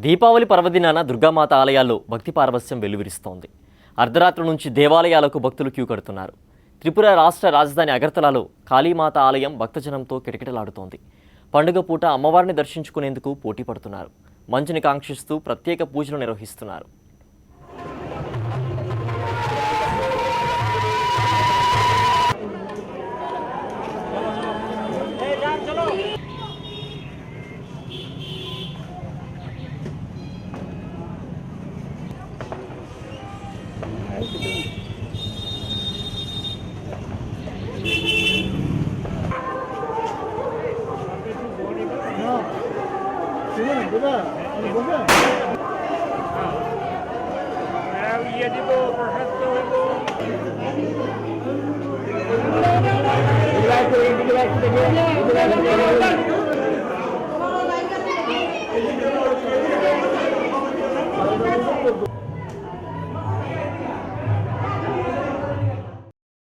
దీపావళి పర్వదినాన దుర్గామాత ఆలయాల్లో భక్తి పారవస్యం వెల్లువిరుస్తోంది. అర్ధరాత్రి నుంచి దేవాలయాలకు భక్తులు క్యూ కడుతున్నారు. త్రిపుర రాష్ట్ర రాజధాని అగర్తలాలో కాళీమాత ఆలయం భక్తజనంతో కిటకిటలాడుతోంది. పండుగ పూట అమ్మవారిని దర్శించుకునేందుకు పోటీ పడుతున్నారు. మంచుని కాంక్షిస్తూ ప్రత్యేక పూజలు నిర్వహిస్తున్నారు.